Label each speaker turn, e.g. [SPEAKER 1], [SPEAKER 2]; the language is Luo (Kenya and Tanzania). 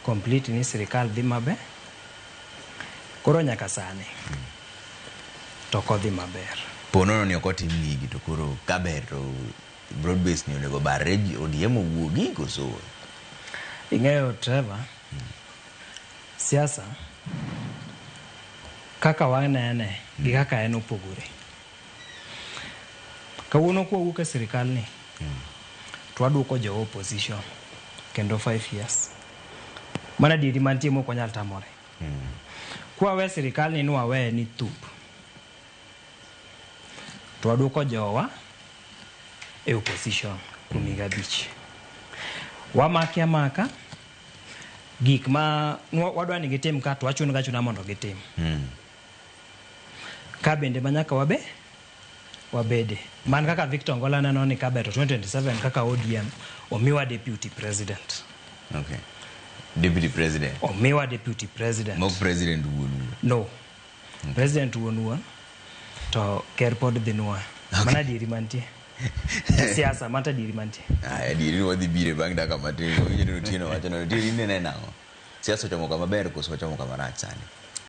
[SPEAKER 1] complete ni sirikal dhi maber. Koro nyaka sani to kodhi maber.
[SPEAKER 2] Ponono ni okotim gigi to koro kaber to broad base ni onego barre ODM owuogi koso.
[SPEAKER 1] Ing'eyo Trevor, siasa kaka wanene gi kaka en opogore. Kawuono kwawuok e sirikal ni to waduoko jo opposition kendo 5 years. Mana diri mantie moko nyal tamore. Kwa we sirikal ni wawe ni tup. To waduoko jowa e opposition kumiga bich. Wamaki amaka gik ma wadwa ni gitim ka to wachun ga chuna mondo gitim. Ka bende manyaka wabede. Man kaka Victor Ngola neno ni kabeto 2027 kaka ODM omiwa deputy president.
[SPEAKER 2] Okay. Deputy president.
[SPEAKER 1] Omiwa deputy president.
[SPEAKER 2] Mok president wuonu.
[SPEAKER 1] No. President wuonu to ker pod dhinua. Mana diri mantie. Siasa mata diri mantie.
[SPEAKER 2] Diri wadhi bire bang daka matin. Winjo no tino wacho no diri nene nango. Siasa chomo kama ber koso chomo kama rach sani.